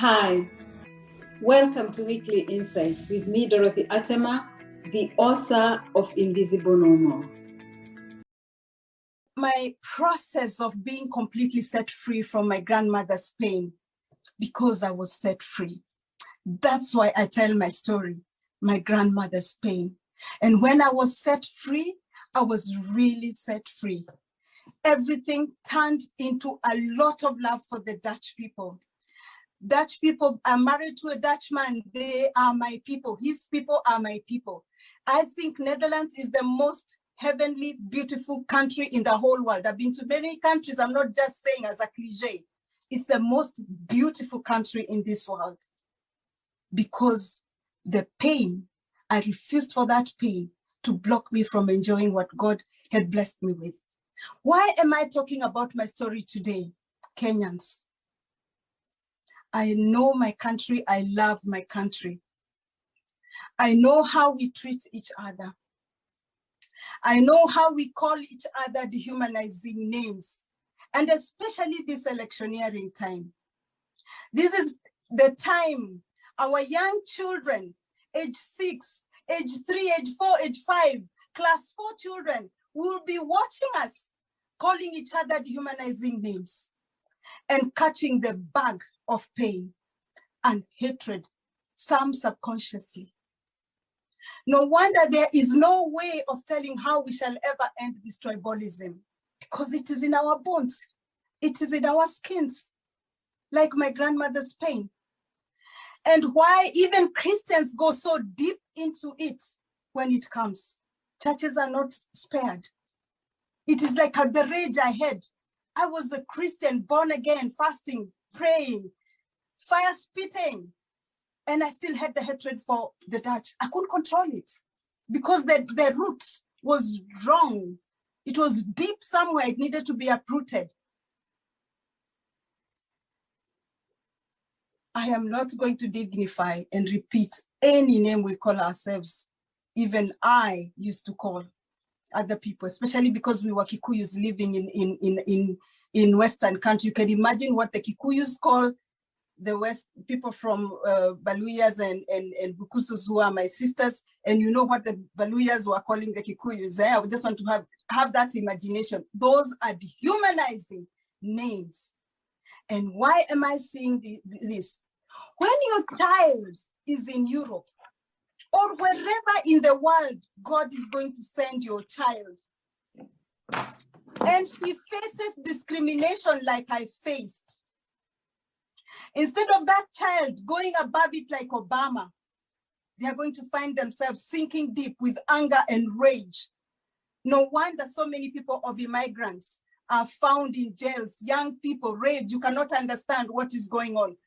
Hi, welcome to Weekly Insights with me, Dorothy Attema, the author of Invisible No More. My process of being completely set free from my grandmother's pain, because I was set free. That's why I tell my story, my grandmother's pain. And when I was set free, I was really set free. Everything turned into a lot of love for the Dutch people. Dutch people are married to a Dutchman. They are my people. His people are my people. I think Netherlands is the most heavenly, beautiful country in the whole world. I've been to many countries. I'm not just saying as a cliche. It's the most beautiful country in this world. Because the pain, I refused for that pain to block me from enjoying what God had blessed me with. Why am I talking about my story today, Kenyans? I know my country. I love my country. I know how we treat each other. I know how we call each other dehumanizing names, and especially this electioneering time. This is the time our young children, age 6, age 3, age 4, age 5, class 4 children will be watching us calling each other dehumanizing names and catching the bug of pain and hatred, some subconsciously. No wonder there is no way of telling how we shall ever end this tribalism, because it is in our bones. It is in our skins, like my grandmother's pain. And why even Christians go so deep into it when it comes. Churches are not spared. It is like the rage I had. I was a Christian, born again, fasting, praying, fire spitting, and I still had the hatred for the Dutch. I couldn't control it because the root was wrong. It was deep somewhere. It needed to be uprooted. I am not going to dignify and repeat any name we call ourselves. Even I used to call other people, especially because we were Kikuyus living in Western country. You can imagine what the Kikuyus call the West people from Baluyas and Bukusus, who are my sisters, and you know what the Baluyas were calling the Kikuyus. I just want to have that imagination. Those are dehumanizing names. And why am I saying this? When your child is in Europe or wherever in the world God is going to send your child, and she faces discrimination like I faced, instead of that child going above it like Obama, they are going to find themselves sinking deep with anger and rage. No wonder so many people of immigrants are found in jails, young people, rage. You cannot understand what is going on.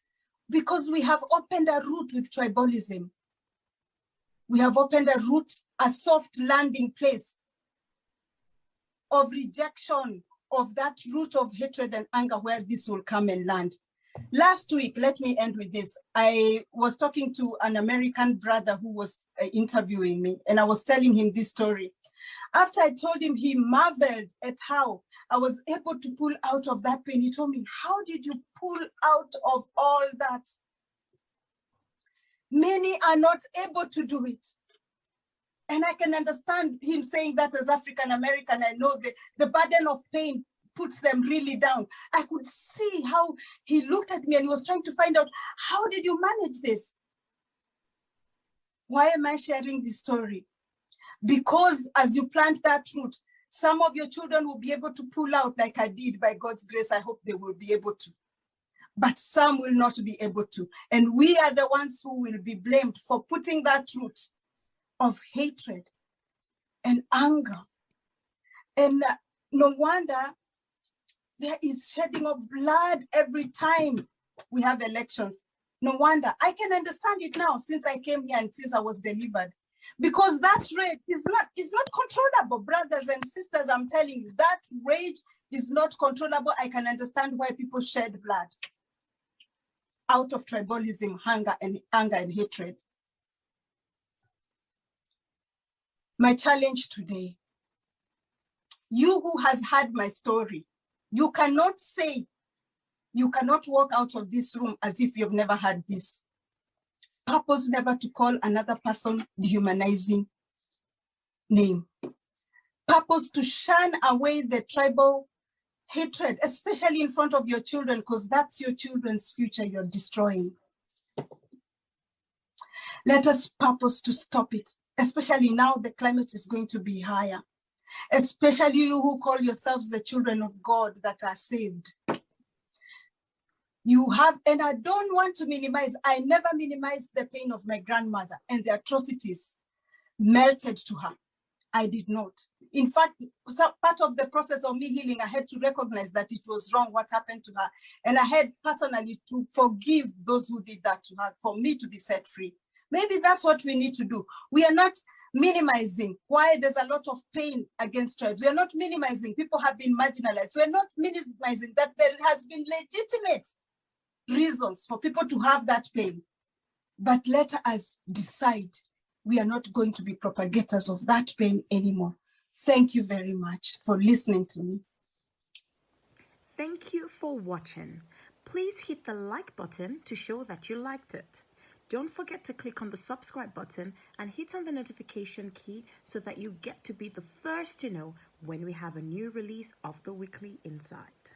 Because we have opened a route with tribalism. We have opened a route, a soft landing place of rejection of that root of hatred and anger where this will come and land. Last week, let me end with this. I was talking to an American brother who was interviewing me, and I was telling him this story. After I told him, he marveled at how I was able to pull out of that pain. He told me, how did you pull out of all that? Many are not able to do it. And I can understand him saying that as African American. I know the burden of pain puts them really down. I could see how he looked at me and he was trying to find out, how did you manage this? Why am I sharing this story? Because as you plant that root, some of your children will be able to pull out like I did. By God's grace, I hope they will be able to. But some will not be able to. And we are the ones who will be blamed for putting that root of hatred and anger. And no wonder there is shedding of blood every time we have elections. No wonder. I can understand it now since I came here and since I was delivered. Because that rage is not controllable, brothers and sisters. I'm telling you, that rage is not controllable. I can understand why people shed blood out of tribalism, anger and hatred. My challenge today, you who has heard my story, you cannot say You cannot walk out of this room as if you've never had this. Purpose never to call another person dehumanizing name. Purpose to shun away the tribal hatred, especially in front of your children, because that's your children's future you're destroying. Let us purpose to stop it, especially now the climate is going to be higher, especially you who call yourselves the children of God that are saved. You have, and I don't want to minimize, I never minimized the pain of my grandmother and the atrocities melted to her. I did not. In fact, part of the process of me healing, I had to recognize that it was wrong what happened to her. And I had personally to forgive those who did that to her for me to be set free. Maybe that's what we need to do. We are not minimizing why there's a lot of pain against tribes. We are not minimizing people have been marginalized. We are not minimizing that there has been legitimate reasons for people to have that pain. But let us decide we are not going to be propagators of that pain anymore. Thank you very much for listening to me. Thank you for watching. Please hit the like button to show that you liked it. Don't forget to click on the subscribe button and hit on the notification key so that you get to be the first to know when we have a new release of the Weekly Insight.